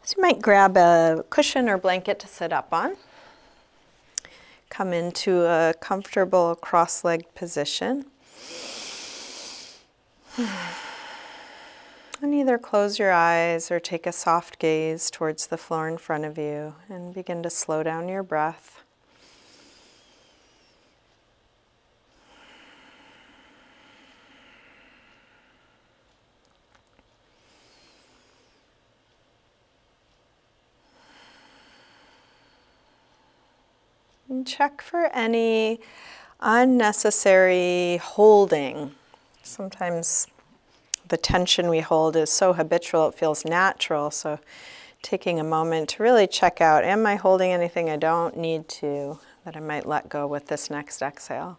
So you might grab a cushion or blanket to sit up on. Come into a comfortable cross-legged position. And either close your eyes or take a soft gaze towards the floor in front of you and begin to slow down your breath. And check for any unnecessary holding. Sometimes the tension we hold is so habitual, it feels natural. So taking a moment to really check out, am I holding anything I don't need to, that I might let go with this next exhale?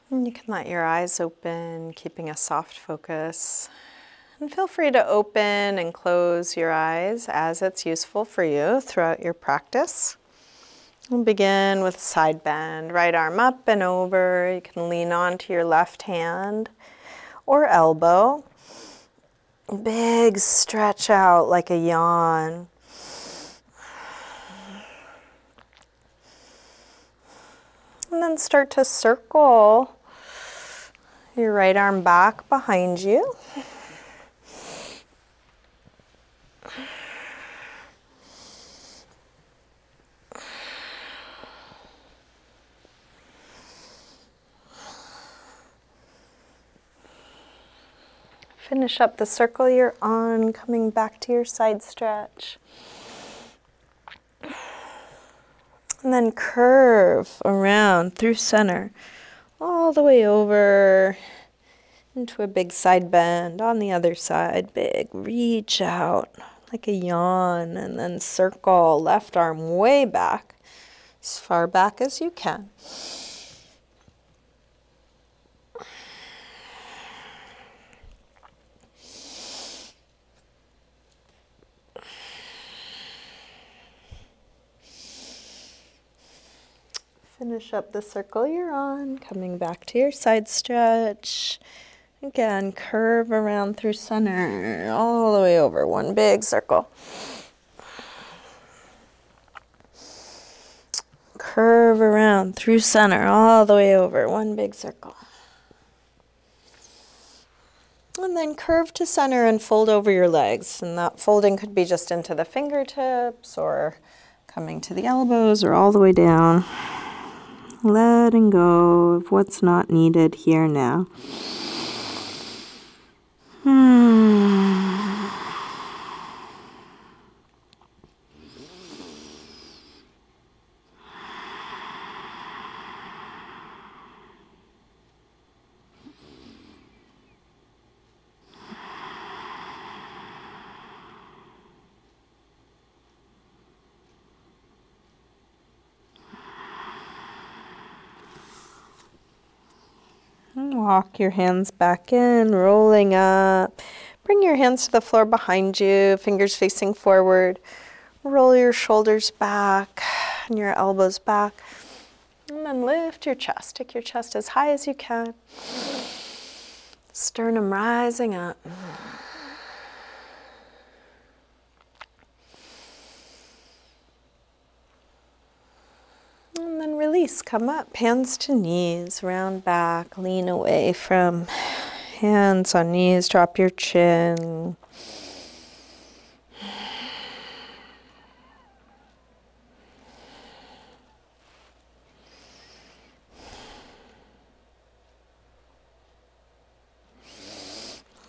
And you can let your eyes open, keeping a soft focus. And feel free to open and close your eyes as it's useful for you throughout your practice. We'll begin with side bend, right arm up and over. You can lean onto your left hand or elbow. Big stretch out like a yawn. And then start to circle your right arm back behind you. Finish up the circle you're on, coming back to your side stretch. And then curve around through center, all the way over into a big side bend on the other side. Big reach out like a yawn, and then circle left arm way back, as far back as you can. Finish up the circle you're on, coming back to your side stretch. Again, curve around through center, all the way over, one big circle. Curve around through center, all the way over, one big circle. And then curve to center and fold over your legs. And that folding could be just into the fingertips or coming to the elbows or all the way down. Letting go of what's not needed here now. Walk your hands back in, rolling up. Bring your hands to the floor behind you, fingers facing forward. Roll your shoulders back and your elbows back. And then lift your chest. Take your chest as high as you can. Sternum rising up. And then release, come up, hands to knees, round back, lean away from hands on knees, drop your chin.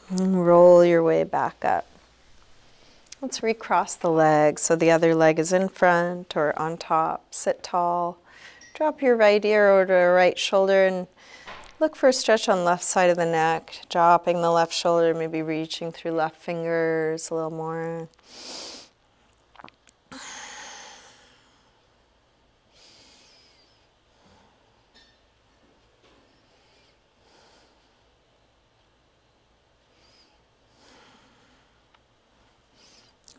And roll your way back up. Let's recross the legs so the other leg is in front or on top. Sit tall. Drop your right ear over the right shoulder and look for a stretch on left side of the neck. Dropping the left shoulder, maybe reaching through left fingers a little more.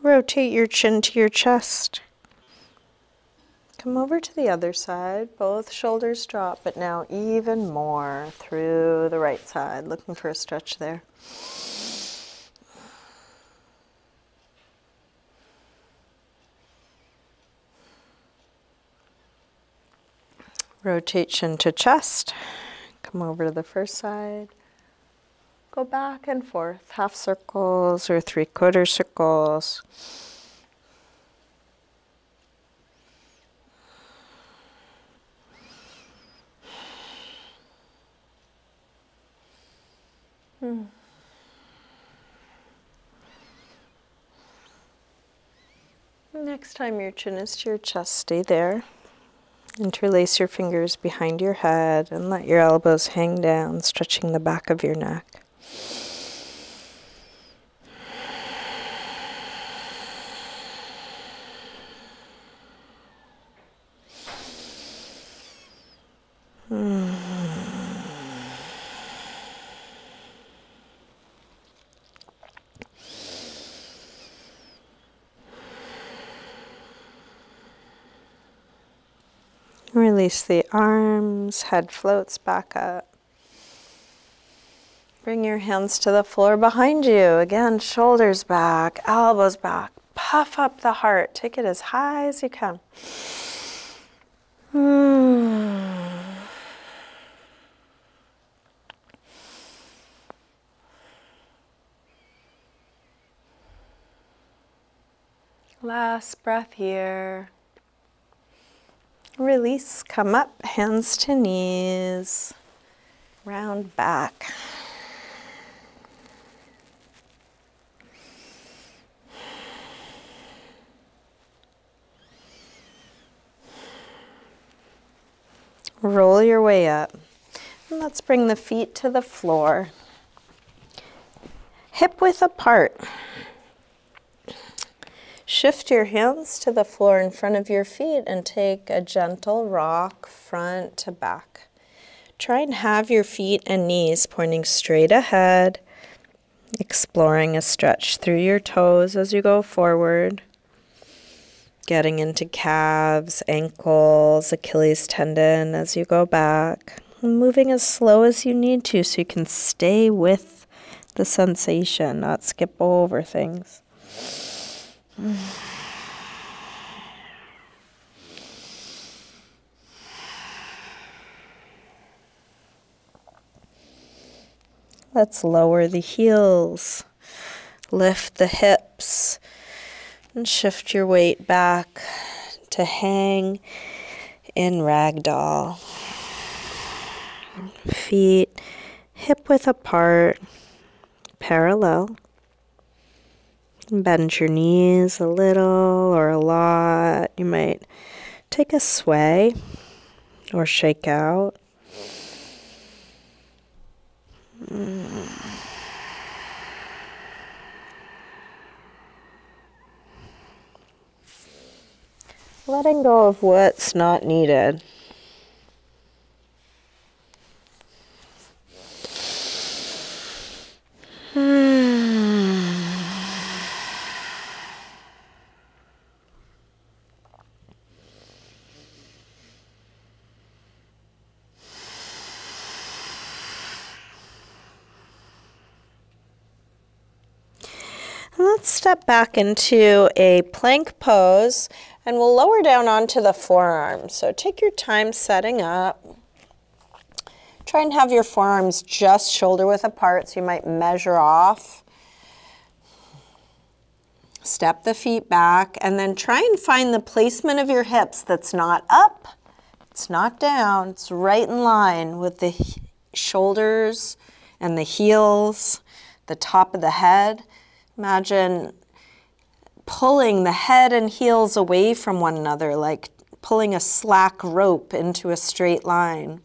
Rotate your chin to your chest. Come over to the other side. Both shoulders drop, but now even more through the right side. Looking for a stretch there. Rotate chin to chest. Come over to the first side. Go back and forth, half circles or 3/4 circles. Next time your chin is to your chest, stay there. Interlace your fingers behind your head and let your elbows hang down, stretching the back of your neck. Release the arms, head floats back up. Bring your hands to the floor behind you. Again, shoulders back, elbows back. Puff up the heart. Take it as high as you can. Last breath here. Release, come up, hands to knees, round back. Roll your way up. And let's bring the feet to the floor. Hip width apart. Shift your hands to the floor in front of your feet and take a gentle rock front to back. Try and have your feet and knees pointing straight ahead, exploring a stretch through your toes as you go forward, getting into calves, ankles, Achilles tendon as you go back, and moving as slow as you need to so you can stay with the sensation, not skip over things. Let's lower the heels, lift the hips, and shift your weight back to hang in ragdoll. Feet hip width apart, parallel. Bend your knees a little or a lot. You might take a sway or shake out. Letting go of what's not needed. Let's step back into a plank pose and we'll lower down onto the forearms. So take your time setting up. Try and have your forearms just shoulder width apart, so you might measure off. Step the feet back and then try and find the placement of your hips that's not up, it's not down, it's right in line with the shoulders and the heels, the top of the head. Imagine pulling the head and heels away from one another, like pulling a slack rope into a straight line.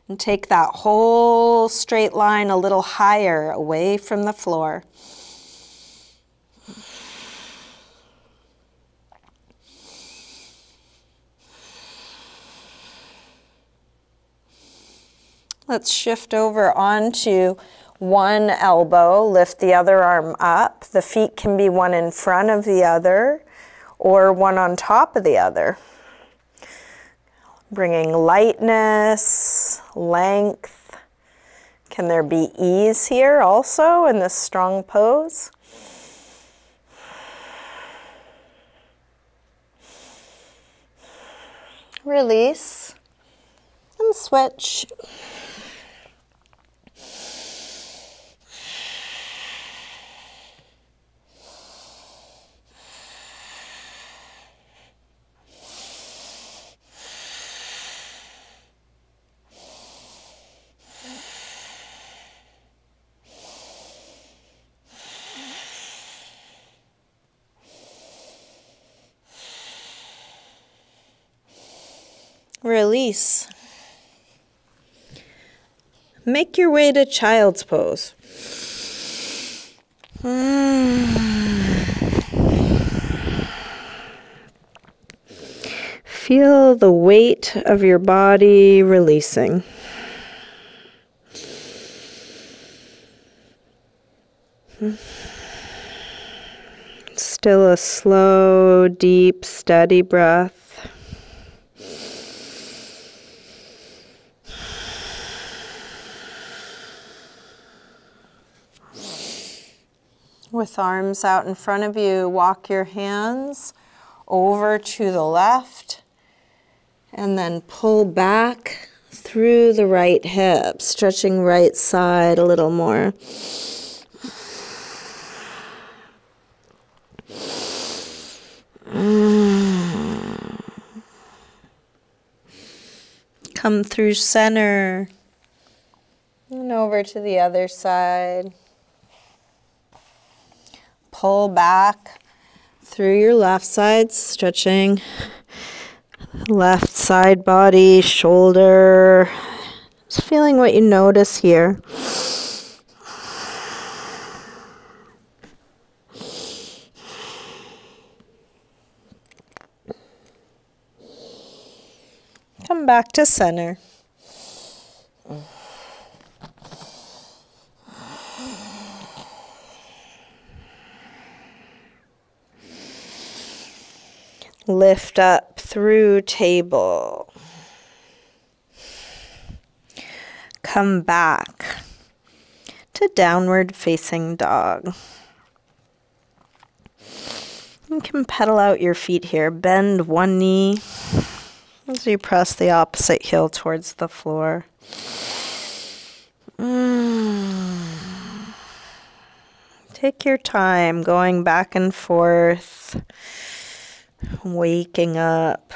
And take that whole straight line a little higher away from the floor. Let's shift over onto one elbow, lift the other arm up. The feet can be one in front of the other or one on top of the other. Bringing lightness, length. Can there be ease here also in this strong pose? Release and switch. Release. Make your way to child's pose. Feel the weight of your body releasing. Still a slow, deep, steady breath. With arms out in front of you, walk your hands over to the left and then pull back through the right hip, stretching right side a little more. Come through center and over to the other side. Pull back through your left side, stretching left side body, shoulder. Just feeling what you notice here. Come back to center. Lift up through table. Come back to downward facing dog. You can pedal out your feet here. Bend one knee as you press the opposite heel towards the floor. Take your time going back and forth. Waking up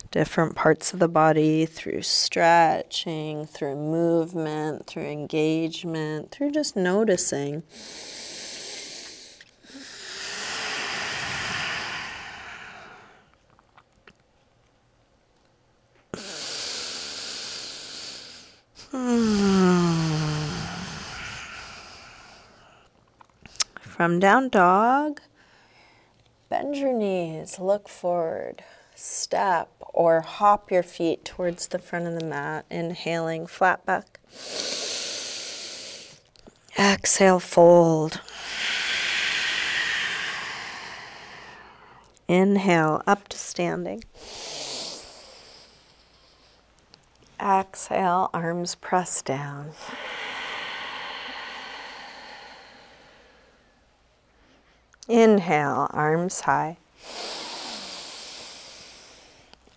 different parts of the body through stretching, through movement, through engagement, through just noticing. From down dog, bend your knees, look forward, step or hop your feet towards the front of the mat, inhaling flat back. Exhale, fold. Inhale, up to standing. Exhale, arms press down. Inhale, arms high.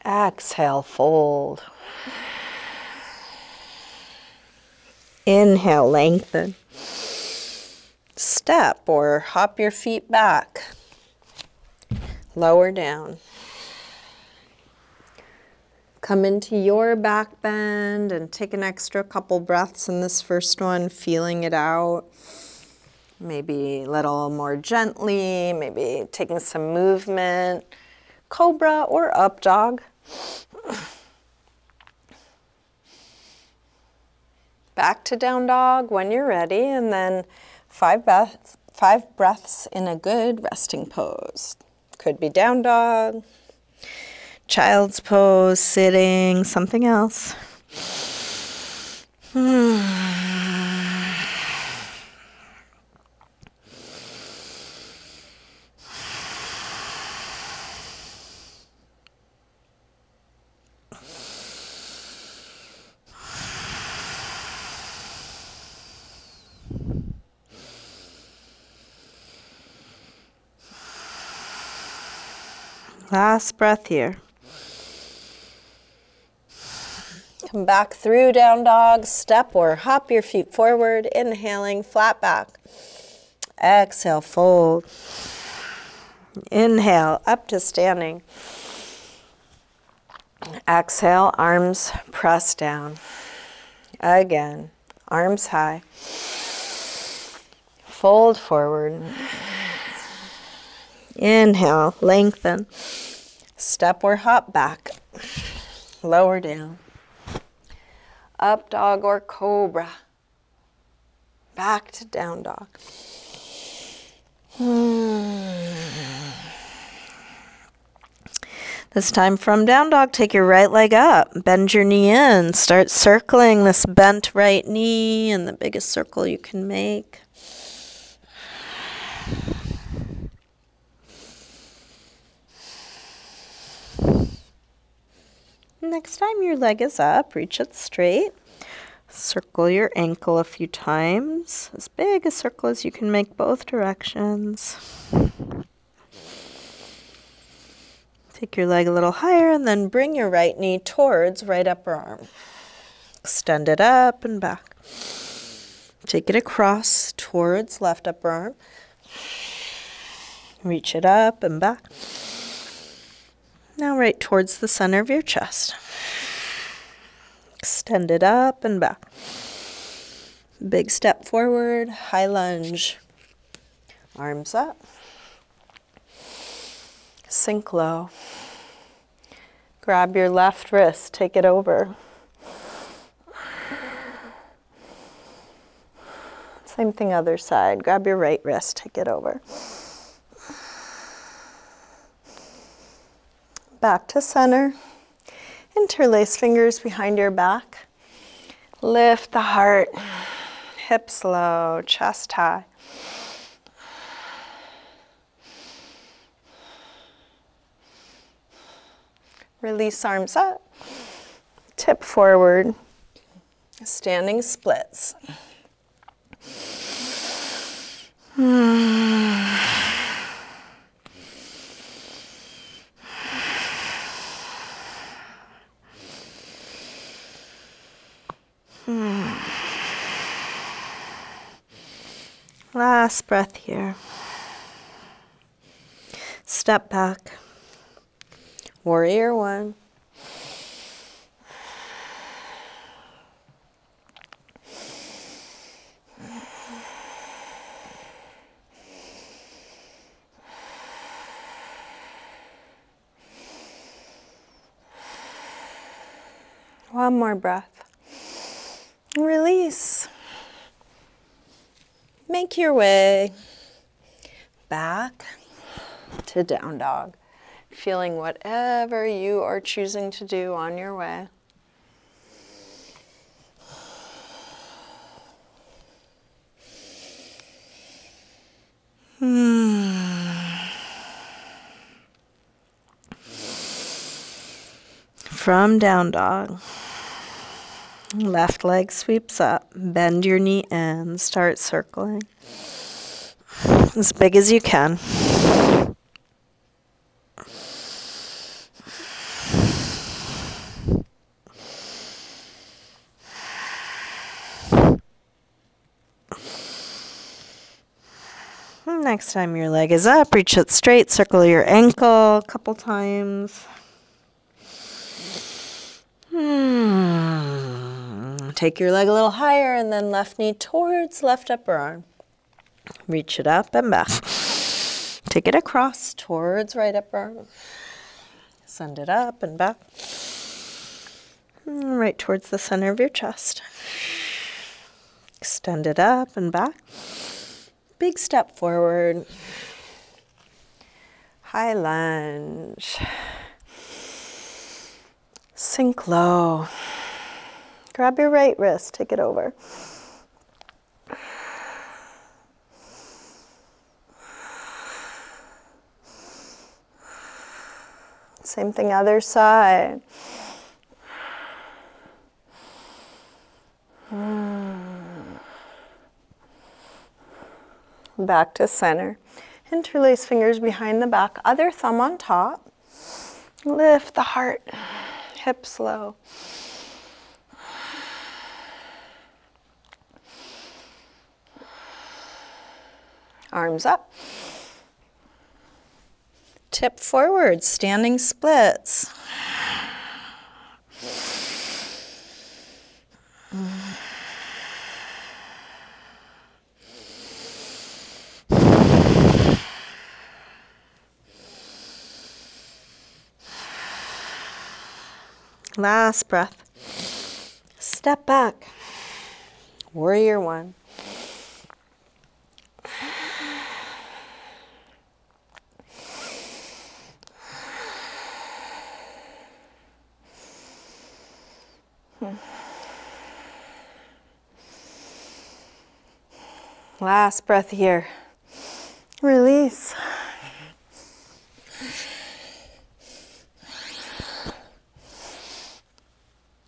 Exhale, fold. Inhale, lengthen. Step or hop your feet back. Lower down. Come into your back bend and take an extra couple breaths in this first one, feeling it out. Maybe a little more gently, maybe taking some movement. Cobra or up dog. Back to down dog when you're ready, and then 5 breaths in a good resting pose. Could be down dog, child's pose, sitting, something else. Last breath here. Come back through down dog. Step or hop your feet forward. Inhaling, flat back. Exhale, fold. Inhale, up to standing. Exhale, arms press down. Again, arms high. Fold forward. Inhale, lengthen. Step or hop back. Lower down. Up dog or cobra. Back to down dog. This time from down dog, take your right leg up. Bend your knee in. Start circling this bent right knee in the biggest circle you can make. Next time your leg is up, reach it straight. Circle your ankle a few times, as big a circle as you can make both directions. Take your leg a little higher and then bring your right knee towards right upper arm. Extend it up and back. Take it across towards left upper arm. Reach it up and back. Now right towards the center of your chest. Extend it up and back. Big step forward, high lunge. Arms up. Sink low. Grab your left wrist, take it over. Same thing other side. Grab your right wrist, take it over. Back to center. Interlace fingers behind your back. Lift the heart. Hips low, chest high. Release arms up. Tip forward. Standing splits. Last breath here. Step back. Warrior one. One more breath. Release. Make your way back to down dog, feeling whatever you are choosing to do on your way. From down dog, left leg sweeps up, bend your knee in, start circling as big as you can. Next time your leg is up, reach it straight, circle your ankle a couple times. Take your leg a little higher and then left knee towards left upper arm. Reach it up and back. Take it across towards right upper arm. Send it up and back. Right towards the center of your chest. Extend it up and back. Big step forward. High lunge. Sink low. Grab your right wrist, take it over. Same thing, other side. Back to center. Interlace fingers behind the back, other thumb on top. Lift the heart, hips low. Arms up. Tip forward, standing splits. Last breath. Step back. Warrior one. Last breath here. Release.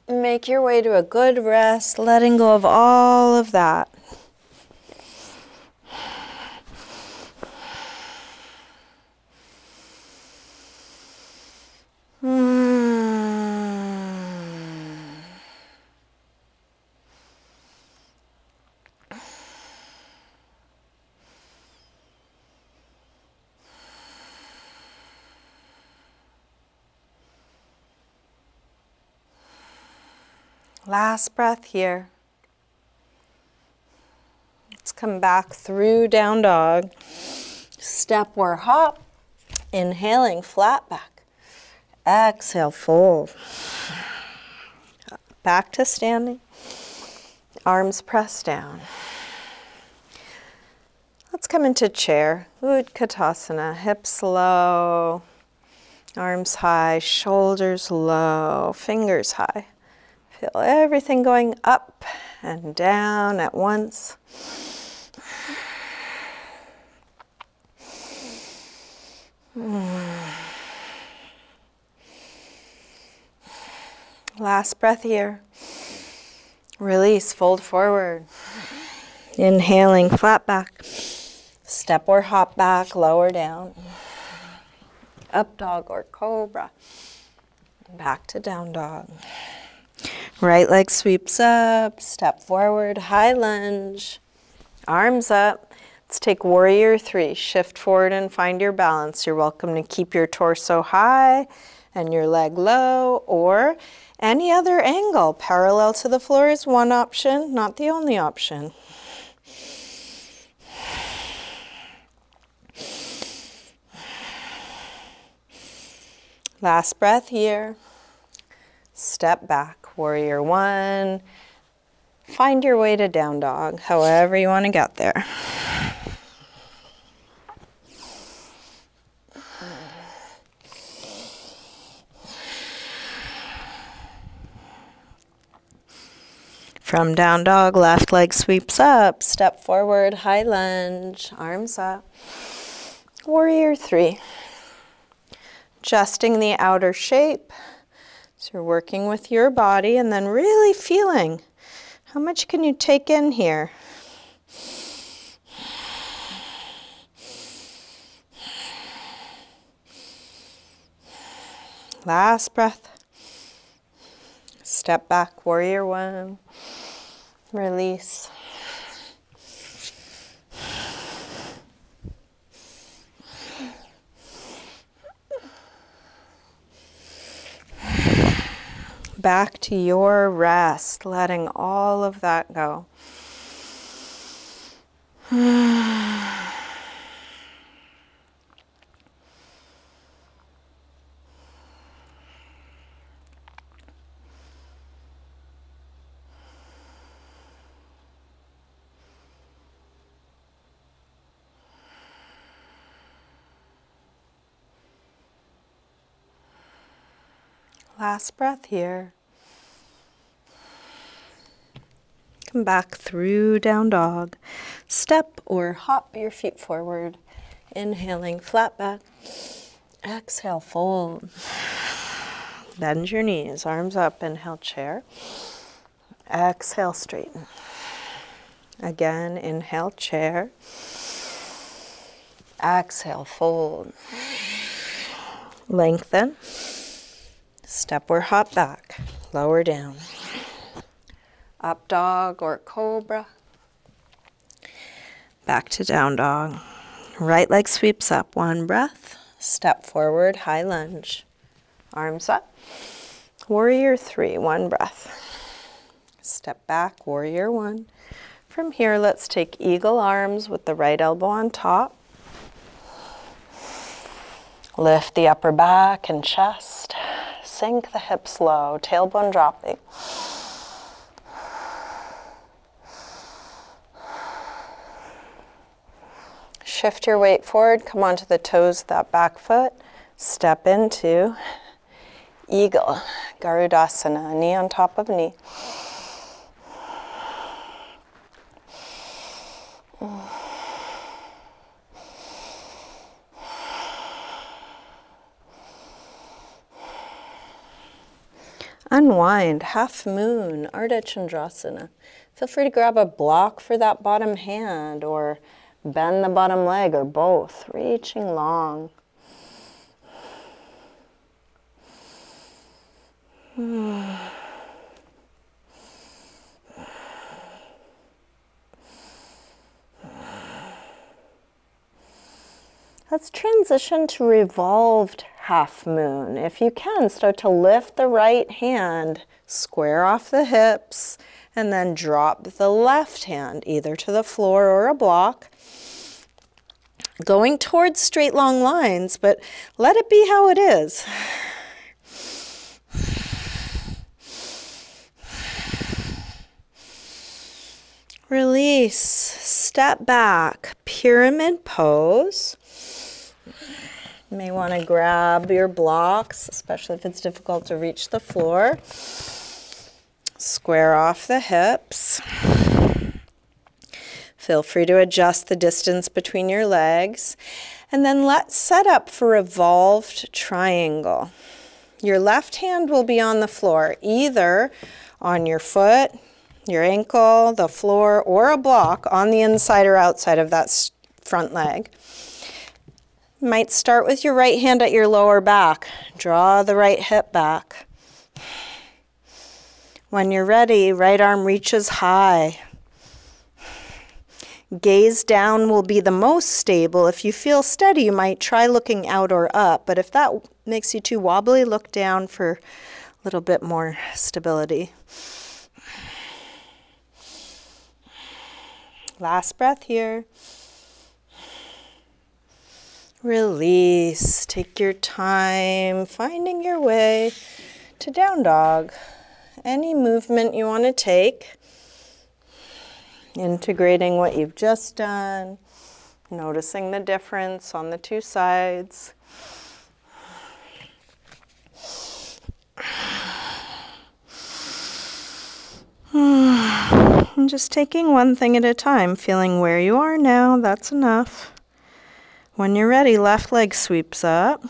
Make your way to a good rest, letting go of all of that. Last breath here. Let's come back through down dog. Step or hop. Inhaling, flat back. Exhale, fold. Back to standing. Arms pressed down. Let's come into chair. Utkatasana. Hips low. Arms high. Shoulders low. Fingers high. Feel everything going up and down at once. Last breath here. Release, fold forward. Inhaling, flat back. Step or hop back, lower down. Up dog or cobra. Back to down dog. Right leg sweeps up, step forward, high lunge, arms up. Let's take warrior three. Shift forward and find your balance. You're welcome to keep your torso high and your leg low, or any other angle. Parallel to the floor is one option, not the only option. Last breath here. Step back. Warrior one. Find your way to down dog, however you want to get there. From down dog, left leg sweeps up, step forward, high lunge, arms up. Warrior three. Adjusting the outer shape. So you're working with your body and then really feeling how much can you take in here. Last breath. Step back, warrior one. Release. Back to your rest, letting all of that go. Last breath here. Come back through down dog. Step or hop your feet forward. Inhaling, flat back. Exhale, fold. Bend your knees, arms up, inhale, chair. Exhale, straighten. Again, inhale, chair. Exhale, fold. Lengthen. Step or hop back. Lower down. Up dog or cobra. Back to down dog. Right leg sweeps up. One breath. Step forward, high lunge. Arms up. Warrior three, one breath. Step back, warrior one. From here, let's take eagle arms with the right elbow on top. Lift the upper back and chest. Sink the hips low, tailbone dropping. Shift your weight forward, come onto the toes of that back foot. Step into eagle, Garudasana, knee on top of knee. Unwind, half moon, Ardha Chandrasana. Feel free to grab a block for that bottom hand or bend the bottom leg or both, reaching long. Let's transition to revolved half moon. If you can, start to lift the right hand, square off the hips, and then drop the left hand either to the floor or a block. Going towards straight long lines, but let it be how it is. Release, step back, pyramid pose. You may want to grab your blocks, especially if it's difficult to reach the floor. Square off the hips. Feel free to adjust the distance between your legs. And then let's set up for revolved triangle. Your left hand will be on the floor, either on your foot, your ankle, the floor, or a block on the inside or outside of that front leg. You might start with your right hand at your lower back. Draw the right hip back. When you're ready, right arm reaches high. Gaze down will be the most stable. If you feel steady, you might try looking out or up, but if that makes you too wobbly, look down for a little bit more stability. Last breath here. Release. Take your time finding your way to down dog. Any movement you want to take. Integrating what you've just done. Noticing the difference on the two sides. And just taking one thing at a time, feeling where you are now, that's enough. When you're ready, left leg sweeps up.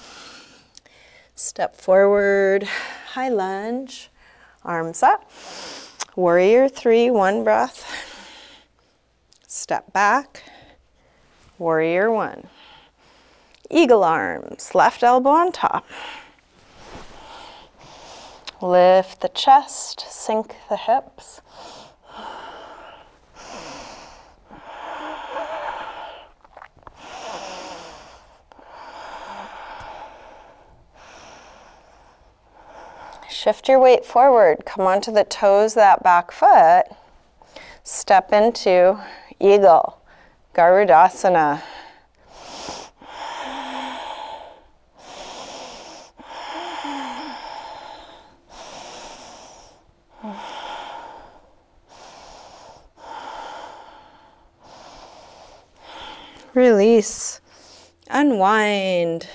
Step forward, high lunge, arms up. Warrior three, one breath. Step back, warrior one. Eagle arms, left elbow on top. Lift the chest, sink the hips. Shift your weight forward, come onto the toes of that back foot. Step into eagle, Garudasana. Release, unwind,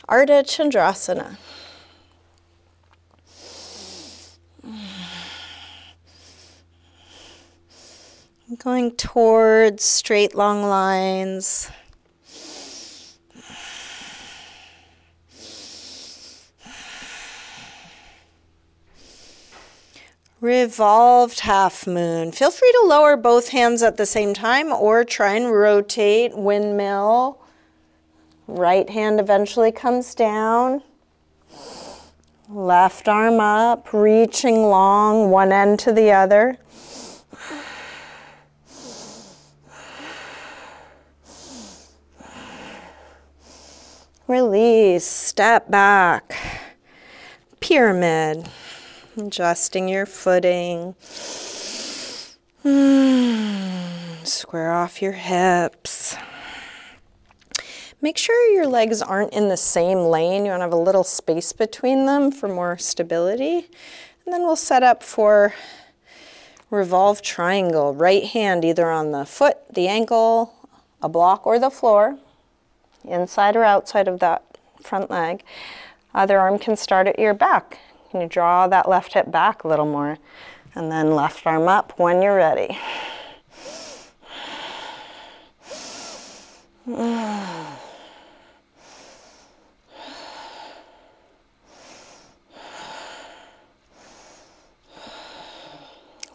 Ardha Chandrasana. Going towards straight, long lines. Revolved half moon. Feel free to lower both hands at the same time or try and rotate windmill. Right hand eventually comes down. Left arm up, reaching long, one end to the other. Release, step back. Pyramid. Adjusting your footing. Square off your hips. Make sure your legs aren't in the same lane. You want to have a little space between them for more stability. And then we'll set up for revolved triangle. Right hand either on the foot, the ankle, a block, or the floor. Inside or outside of that front leg. Other arm can start at your back. Can you draw that left hip back a little more? And then left arm up when you're ready.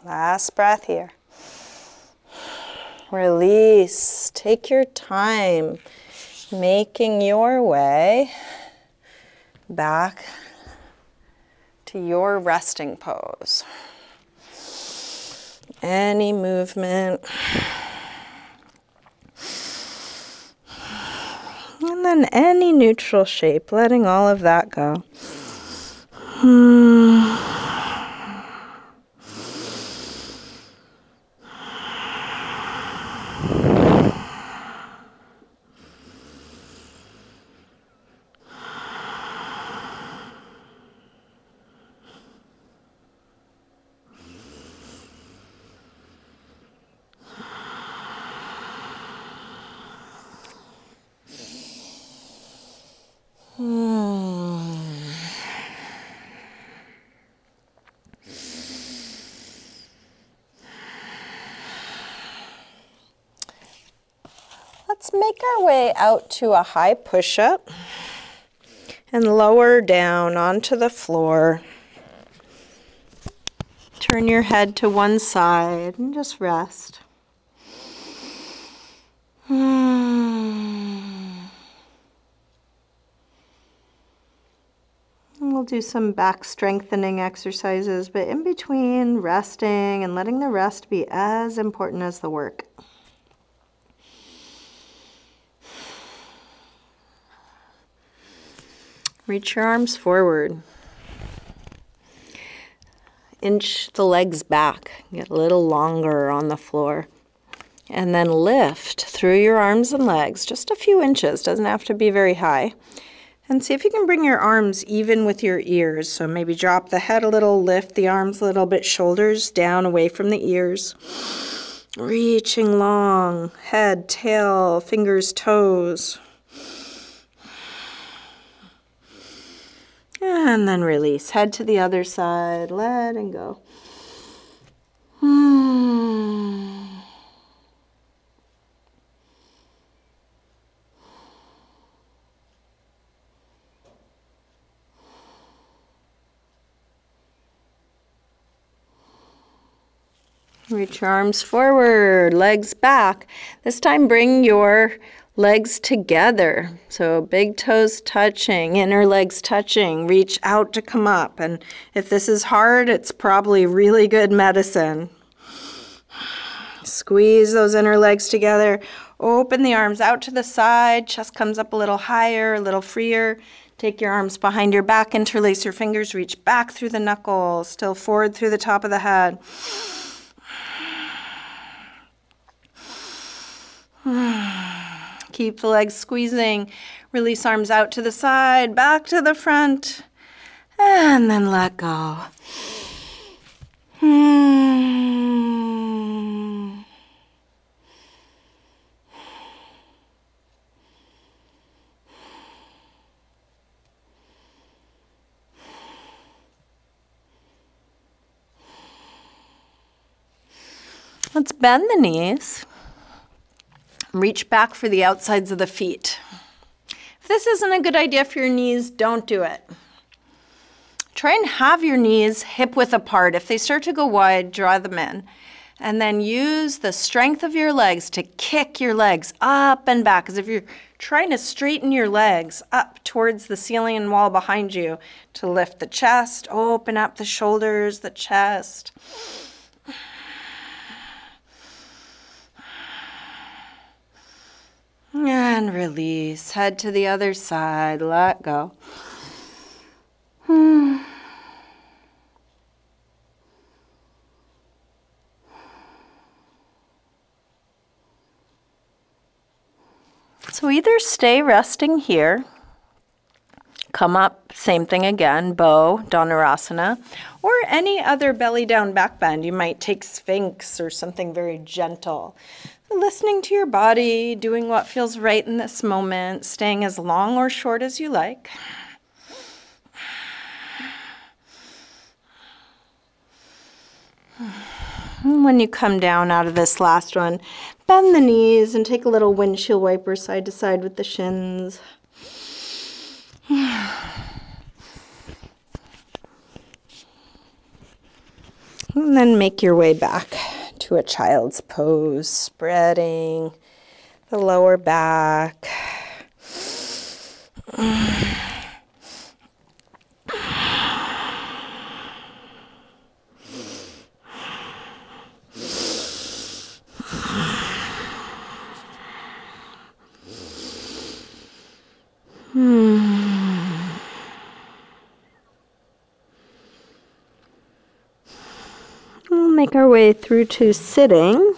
Last breath here. Release. Take your time making your way back to your resting pose. Any movement. And then any neutral shape, letting all of that go. Let's make our way out to a high push-up and lower down onto the floor. Turn your head to one side and just rest. We'll do some back strengthening exercises, but in between, resting and letting the rest be as important as the work. Reach your arms forward. Inch the legs back. Get a little longer on the floor. And then lift through your arms and legs, just a few inches, doesn't have to be very high. And see if you can bring your arms even with your ears. So maybe drop the head a little, lift the arms a little bit, shoulders down away from the ears. Reaching long, head, tail, fingers, toes. And then release. Head to the other side, let and go. Reach your arms forward, legs back. This time bring your legs together. So big toes touching, inner legs touching. Reach out to come up. And if this is hard, it's probably really good medicine. Squeeze those inner legs together. Open the arms out to the side. Chest comes up a little higher, a little freer. Take your arms behind your back. Interlace your fingers. Reach back through the knuckles. Still forward through the top of the head. Keep the legs squeezing. Release arms out to the side, back to the front, and then let go. Let's bend the knees. Reach back for the outsides of the feet. If this isn't a good idea for your knees, don't do it. Try and have your knees hip width apart. If they start to go wide, draw them in. And then use the strength of your legs to kick your legs up and back, as if you're trying to straighten your legs up towards the ceiling and wall behind you to lift the chest, open up the shoulders, the chest. And release. Head to the other side. Let go. So either stay resting here, come up, same thing again, bow, Dhanurasana, or any other belly down back bend. You might take Sphinx or something very gentle. So listening to your body, doing what feels right in this moment, staying as long or short as you like. And when you come down out of this last one, bend the knees and take a little windshield wiper side to side with the shins. And then make your way back to a child's pose, spreading the lower back. We'll make our way through to sitting.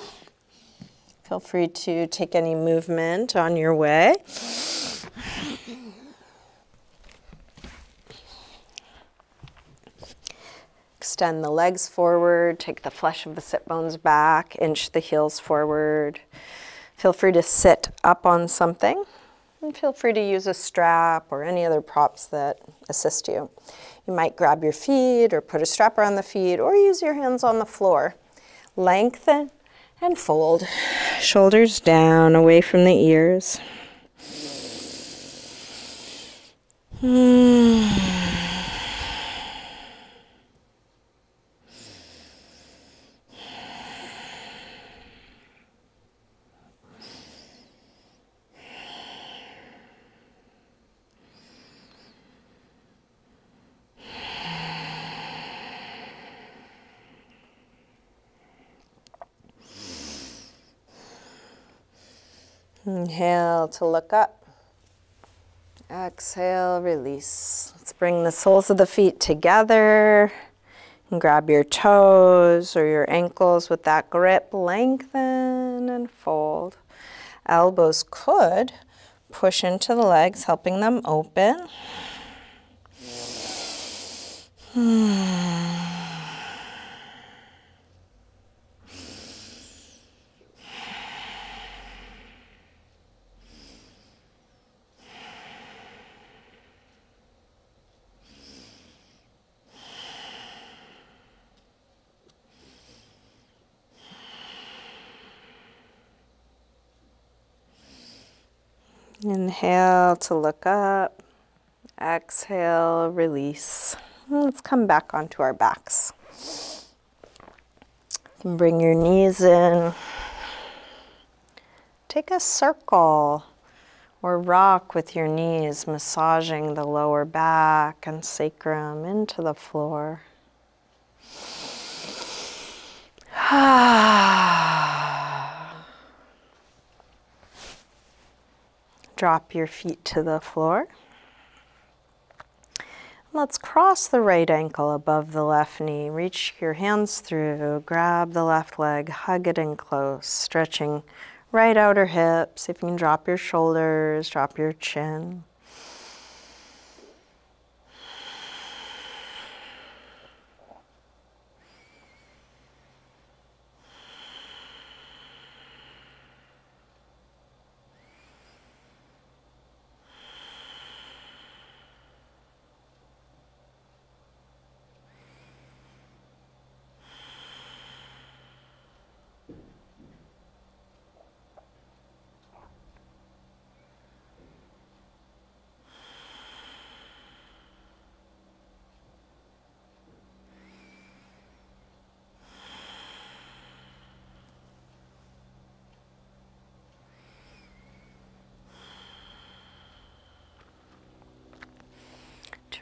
Feel free to take any movement on your way. Extend the legs forward, take the flesh of the sit bones back, inch the heels forward. Feel free to sit up on something, and feel free to use a strap or any other props that assist you. You might grab your feet or put a strap around the feet or use your hands on the floor. Lengthen and fold. Shoulders down, away from the ears. Inhale to look up. Exhale, release. Let's bring the soles of the feet together and grab your toes or your ankles with that grip. Lengthen and fold. Elbows could push into the legs, helping them open. Inhale to look up. Exhale, release. Let's come back onto our backs. You can bring your knees in. Take a circle or rock with your knees, massaging the lower back and sacrum into the floor. Drop your feet to the floor. Let's cross the right ankle above the left knee. Reach your hands through, grab the left leg, hug it in close, stretching right outer hip. See if you can drop your shoulders, drop your chin.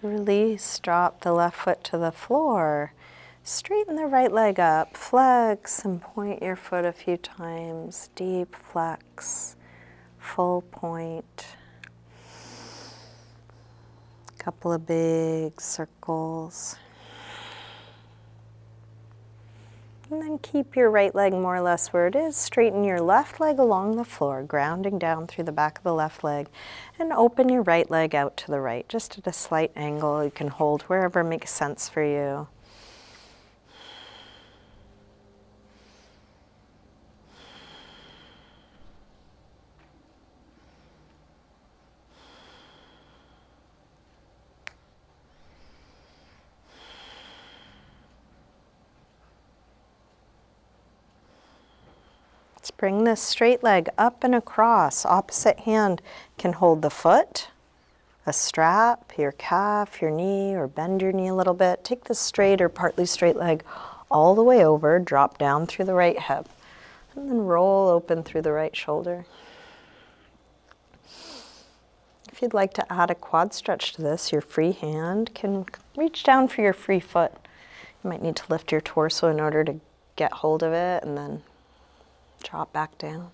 To release, drop the left foot to the floor. Straighten the right leg up. Flex and point your foot a few times. Deep flex. Full point. Couple of big circles. And then keep your right leg more or less where it is. Straighten your left leg along the floor, grounding down through the back of the left leg. And open your right leg out to the right, just at a slight angle. You can hold wherever makes sense for you. Let's bring this straight leg up and across. Opposite hand can hold the foot, a strap, your calf, your knee, or bend your knee a little bit. Take the straight or partly straight leg all the way over, drop down through the right hip, and then roll open through the right shoulder. If you'd like to add a quad stretch to this, your free hand can reach down for your free foot. You might need to lift your torso in order to get hold of it, and then drop back down.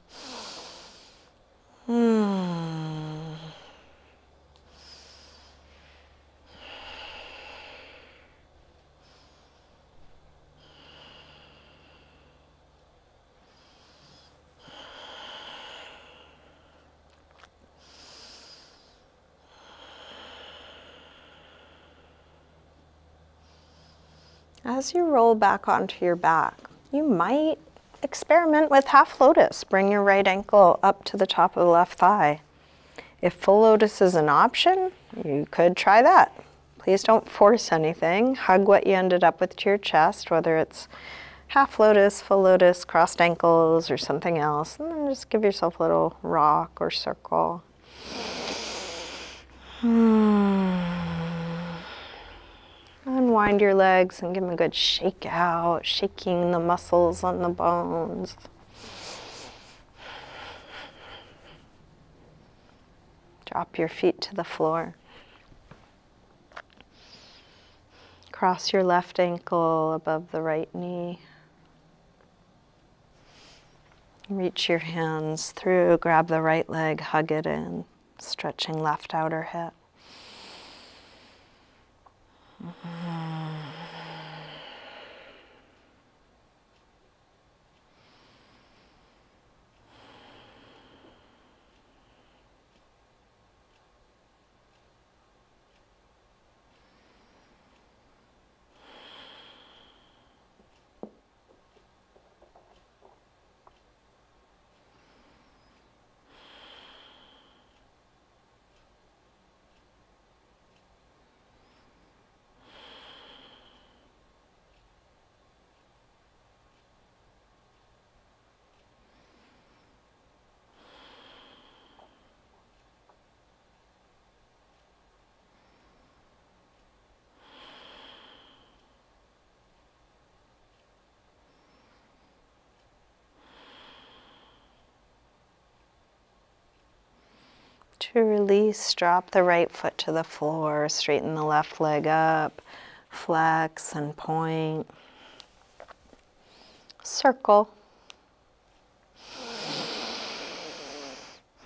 As you roll back onto your back, you might experiment with half lotus. Bring your right ankle up to the top of the left thigh. If full lotus is an option, you could try that. Please don't force anything. Hug what you ended up with to your chest, whether it's half lotus, full lotus, crossed ankles, or something else. And then just give yourself a little rock or circle. Unwind your legs and give them a good shake out, shaking the muscles on the bones. Drop your feet to the floor. Cross your left ankle above the right knee. Reach your hands through, grab the right leg, hug it in, stretching left outer hip. To release, drop the right foot to the floor, straighten the left leg up, flex and point, circle.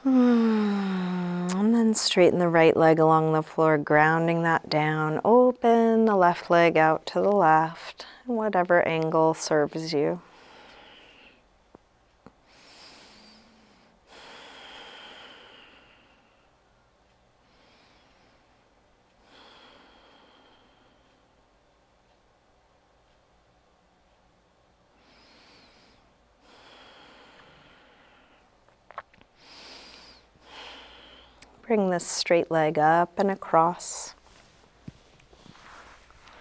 And then straighten the right leg along the floor, grounding that down. Open the left leg out to the left, whatever angle serves you. Bring this straight leg up and across.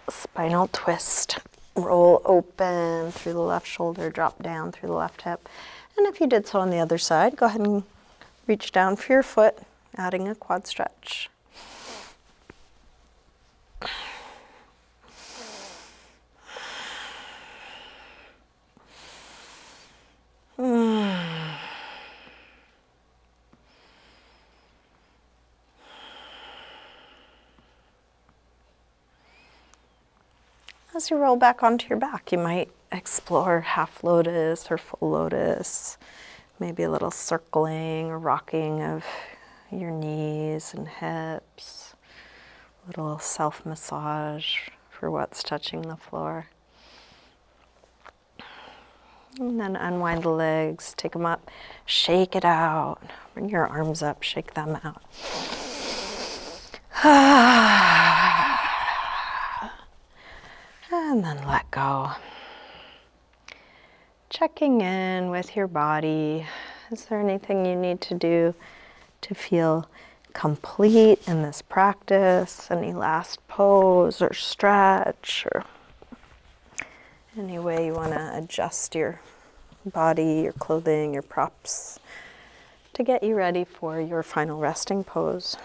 Spinal twist. Roll open through the left shoulder, drop down through the left hip. And if you did so on the other side, go ahead and reach down for your foot, adding a quad stretch. As you roll back onto your back, you might explore half lotus or full lotus, maybe a little circling or rocking of your knees and hips, a little self-massage for what's touching the floor. And then unwind the legs, take them up, shake it out. Bring your arms up, shake them out. And then let go. Checking in with your body. Is there anything you need to do to feel complete in this practice? Any last pose or stretch, or any way you want to adjust your body, your clothing, your props to get you ready for your final resting pose.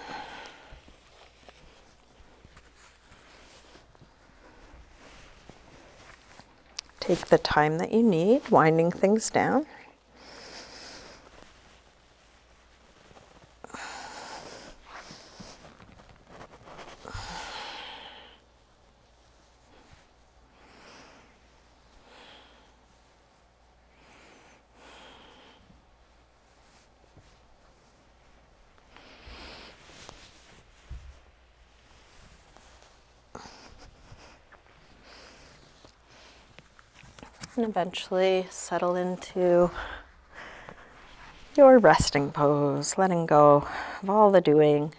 Take the time that you need, winding things down. And eventually settle into your resting pose, letting go of all the doing.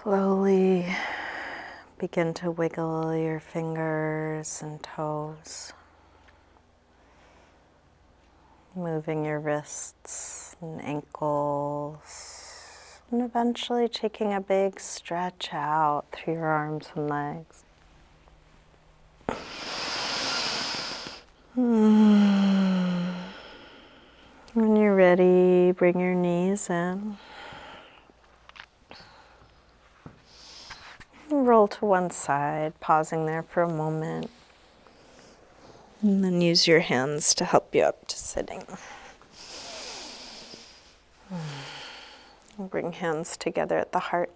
Slowly begin to wiggle your fingers and toes, moving your wrists and ankles, and eventually taking a big stretch out through your arms and legs. When you're ready, bring your knees in. Roll to one side, pausing there for a moment. And then use your hands to help you up to sitting. And bring hands together at the heart.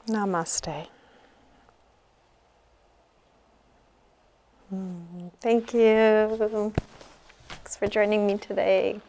Namaste. Thank you. Thanks for joining me today.